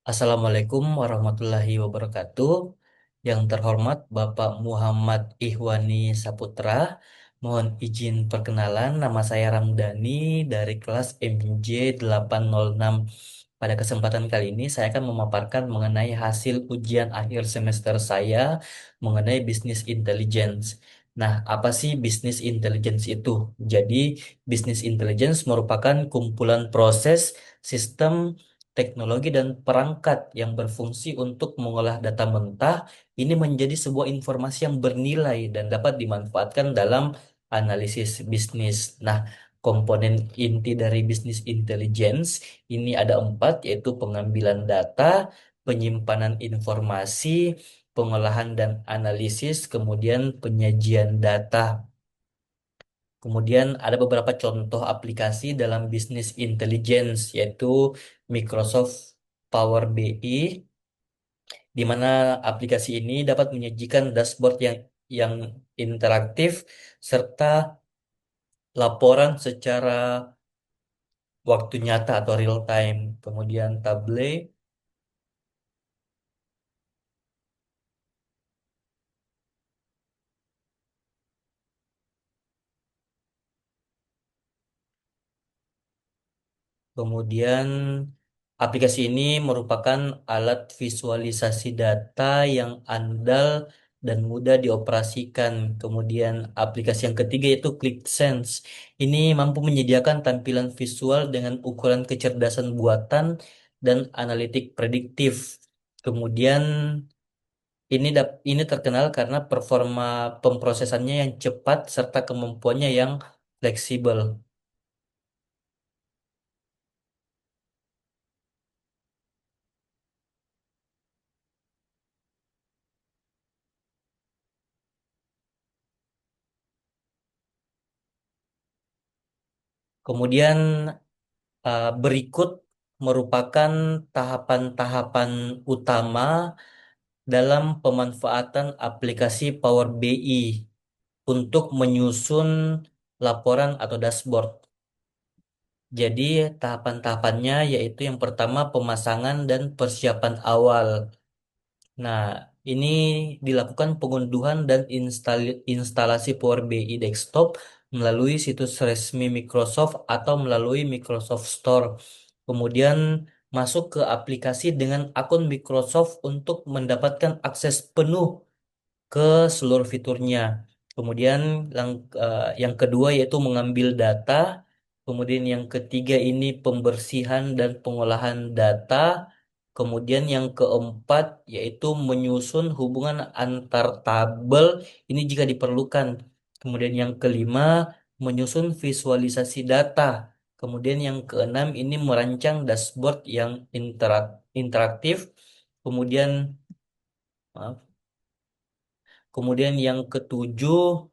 Assalamualaikum warahmatullahi wabarakatuh. Yang terhormat Bapak Muhammad Ihwani Saputra, mohon izin perkenalan. Nama saya Ramdhani dari kelas MJ 806. Pada kesempatan kali ini saya akan memaparkan mengenai hasil ujian akhir semester saya mengenai bisnis intelligence. Nah, apa sih bisnis intelligence itu? Jadi, bisnis intelligence merupakan kumpulan proses, sistem, teknologi dan perangkat yang berfungsi untuk mengolah data mentah ini menjadi sebuah informasi yang bernilai dan dapat dimanfaatkan dalam analisis bisnis. Nah, komponen inti dari bisnis intelligence ini ada empat, yaitu pengambilan data, penyimpanan informasi, pengolahan dan analisis, kemudian penyajian data. Kemudian ada beberapa contoh aplikasi dalam bisnis intelligence, yaitu Microsoft Power BI, di mana aplikasi ini dapat menyajikan dashboard yang interaktif serta laporan secara waktu nyata atau real time. Kemudian Tableau. Kemudian aplikasi ini merupakan alat visualisasi data yang andal dan mudah dioperasikan. Kemudian aplikasi yang ketiga yaitu ClickSense. Ini mampu menyediakan tampilan visual dengan ukuran kecerdasan buatan dan analitik prediktif. Kemudian ini terkenal karena performa pemrosesannya yang cepat serta kemampuannya yang fleksibel. Kemudian berikut merupakan tahapan-tahapan utama dalam pemanfaatan aplikasi Power BI untuk menyusun laporan atau dashboard. Jadi, tahapan-tahapannya yaitu yang pertama pemasangan dan persiapan awal. Nah, ini dilakukan pengunduhan dan instalasi Power BI desktop melalui situs resmi Microsoft atau melalui Microsoft Store. Kemudian masuk ke aplikasi dengan akun Microsoft untuk mendapatkan akses penuh ke seluruh fiturnya. Kemudian yang kedua yaitu mengambil data. Kemudian yang ketiga ini pembersihan dan pengolahan data. Kemudian yang keempat yaitu menyusun hubungan antar tabel ini jika diperlukan. Kemudian yang kelima menyusun visualisasi data. Kemudian yang keenam ini merancang dashboard yang interaktif. Kemudian maaf. Kemudian yang ketujuh,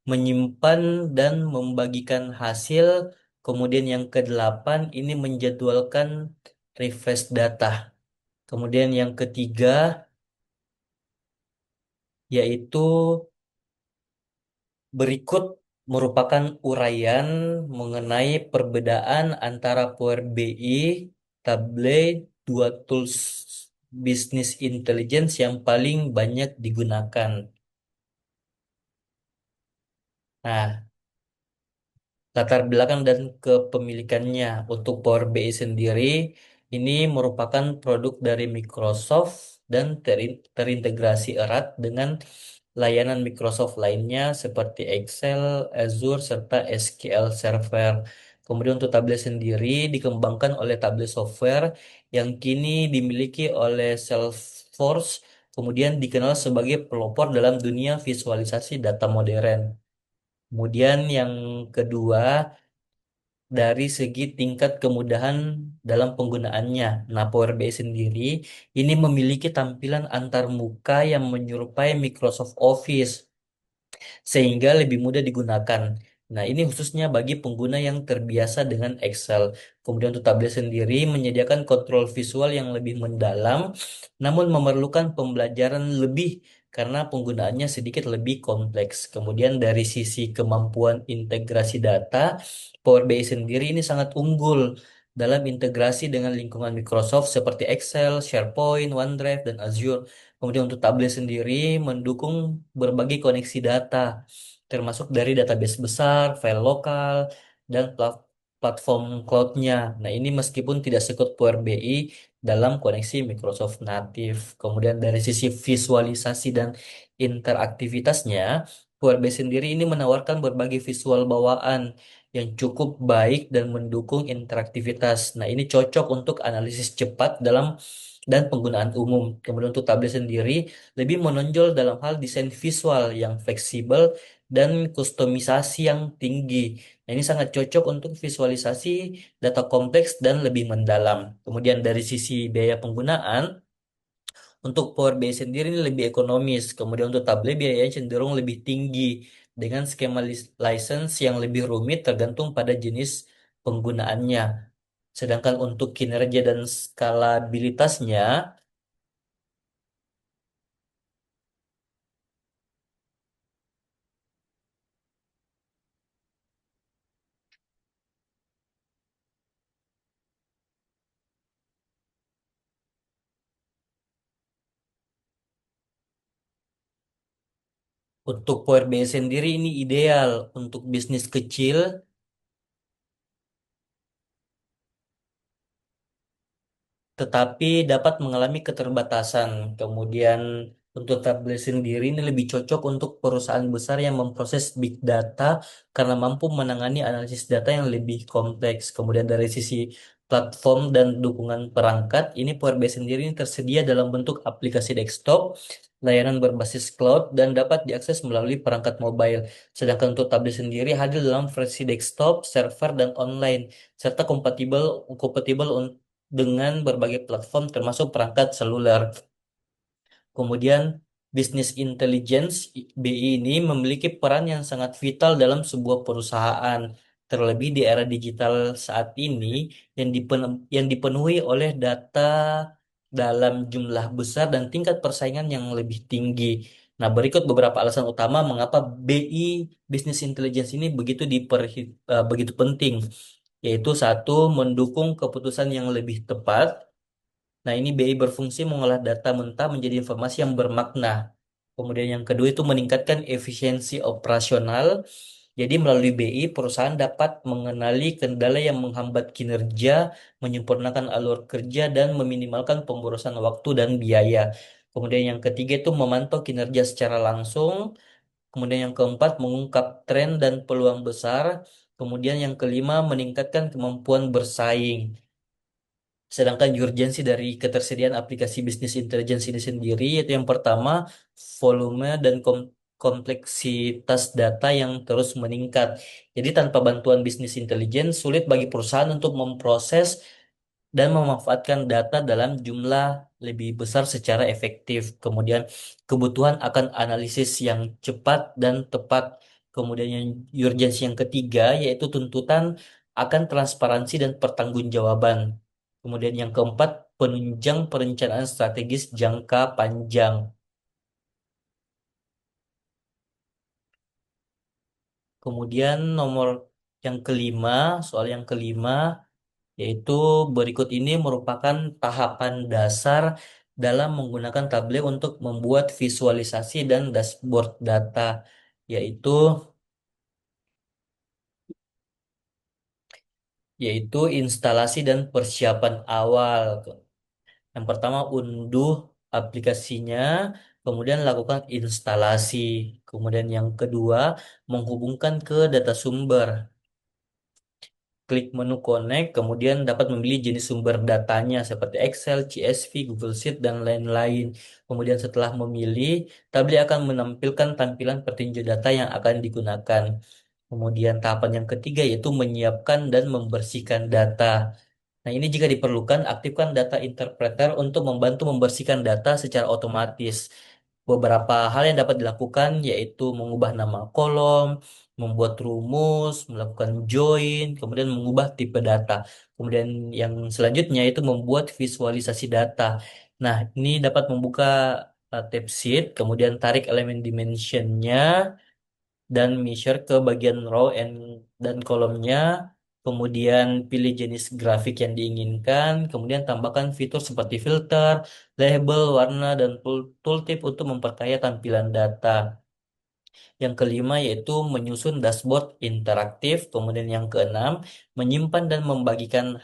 menyimpan dan membagikan hasil. Kemudian yang kedelapan, ini menjadwalkan refresh data. Kemudian yang ketiga, yaitu berikut merupakan uraian mengenai perbedaan antara Power BI, Tableau, dua tools business intelligence yang paling banyak digunakan. Nah, latar belakang dan kepemilikannya untuk Power BI sendiri ini merupakan produk dari Microsoft dan terintegrasi erat dengan layanan Microsoft lainnya seperti Excel, Azure, serta SQL Server. Kemudian untuk tablet sendiri dikembangkan oleh tablet software yang kini dimiliki oleh Salesforce, kemudian dikenal sebagai pelopor dalam dunia visualisasi data modern. Kemudian yang kedua, dari segi tingkat kemudahan dalam penggunaannya. Nah, Power BI sendiri ini memiliki tampilan antar muka yang menyerupai Microsoft Office sehingga lebih mudah digunakan. Nah, ini khususnya bagi pengguna yang terbiasa dengan Excel. Kemudian untuk tablet sendiri menyediakan kontrol visual yang lebih mendalam, namun memerlukan pembelajaran lebih karena penggunaannya sedikit lebih kompleks. Kemudian dari sisi kemampuan integrasi data, Power BI sendiri ini sangat unggul dalam integrasi dengan lingkungan Microsoft seperti Excel, SharePoint, OneDrive, dan Azure. Kemudian untuk tablet sendiri mendukung berbagai koneksi data, termasuk dari database besar, file lokal, dan platform cloud-nya. Nah, ini meskipun tidak sekut Power BI dalam koneksi Microsoft native. Kemudian dari sisi visualisasi dan interaktivitasnya, Power BI sendiri ini menawarkan berbagai visual bawaan yang cukup baik dan mendukung interaktivitas. Nah, ini cocok untuk analisis cepat dalam dan penggunaan umum. Kemudian untuk tablet sendiri lebih menonjol dalam hal desain visual yang fleksibel dan kustomisasi yang tinggi. Nah, ini sangat cocok untuk visualisasi data kompleks dan lebih mendalam. Kemudian dari sisi biaya penggunaan, untuk Power BI sendiri ini lebih ekonomis. Kemudian untuk tablet biayanya cenderung lebih tinggi dengan skema license yang lebih rumit tergantung pada jenis penggunaannya. Sedangkan untuk kinerja dan skalabilitasnya, untuk Power BI sendiri ini ideal untuk bisnis kecil tetapi dapat mengalami keterbatasan. Kemudian untuk tablet sendiri ini lebih cocok untuk perusahaan besar yang memproses big data karena mampu menangani analisis data yang lebih kompleks. Kemudian dari sisi platform dan dukungan perangkat, ini Power BI sendiri ini tersedia dalam bentuk aplikasi desktop, layanan berbasis cloud, dan dapat diakses melalui perangkat mobile. Sedangkan untuk tablet sendiri hadir dalam versi desktop, server, dan online, serta kompatibel kompatibel dengan berbagai platform termasuk perangkat seluler. Kemudian bisnis intelligence BI ini memiliki peran yang sangat vital dalam sebuah perusahaan, terlebih di era digital saat ini yang dipenuhi oleh data dalam jumlah besar dan tingkat persaingan yang lebih tinggi. Nah, berikut beberapa alasan utama mengapa BI Business Intelligence ini begitu penting, yaitu satu, mendukung keputusan yang lebih tepat. Nah, ini BI berfungsi mengolah data mentah menjadi informasi yang bermakna. Kemudian yang kedua itu meningkatkan efisiensi operasional. Jadi melalui BI, perusahaan dapat mengenali kendala yang menghambat kinerja, menyempurnakan alur kerja, dan meminimalkan pemborosan waktu dan biaya. Kemudian yang ketiga itu memantau kinerja secara langsung. Kemudian yang keempat, mengungkap tren dan peluang besar. Kemudian yang kelima, meningkatkan kemampuan bersaing. Sedangkan urgensi dari ketersediaan aplikasi bisnis intelligence ini sendiri, yaitu yang pertama, volume dan kompleksitas data yang terus meningkat. Jadi tanpa bantuan bisnis intelligence, sulit bagi perusahaan untuk memproses dan memanfaatkan data dalam jumlah lebih besar secara efektif. Kemudian kebutuhan akan analisis yang cepat dan tepat. Kemudian yang urgensi yang ketiga yaitu tuntutan akan transparansi dan pertanggungjawaban. Kemudian yang keempat, penunjang perencanaan strategis jangka panjang. Kemudian nomor yang kelima, soal yang kelima, yaitu berikut ini merupakan tahapan dasar dalam menggunakan tablet untuk membuat visualisasi dan dashboard data, yaitu yaitu instalasi dan persiapan awal. Yang pertama, unduh aplikasinya, kemudian lakukan instalasi. Kemudian yang kedua, menghubungkan ke data sumber. Klik menu Connect, kemudian dapat memilih jenis sumber datanya seperti Excel, CSV, Google Sheet, dan lain-lain. Kemudian setelah memilih, tablet akan menampilkan tampilan petinju data yang akan digunakan. Kemudian tahapan yang ketiga yaitu menyiapkan dan membersihkan data. Nah, ini jika diperlukan, aktifkan data interpreter untuk membantu membersihkan data secara otomatis. Beberapa hal yang dapat dilakukan yaitu mengubah nama kolom, membuat rumus, melakukan join, kemudian mengubah tipe data. Kemudian yang selanjutnya itu membuat visualisasi data. Nah, ini dapat membuka tab sheet, kemudian tarik elemen dimensionnya dan measure ke bagian row dan kolomnya. Kemudian pilih jenis grafik yang diinginkan, kemudian tambahkan fitur seperti filter, label, warna, dan tooltip untuk memperkaya tampilan data. Yang kelima yaitu menyusun dashboard interaktif. Kemudian yang keenam, menyimpan dan membagikan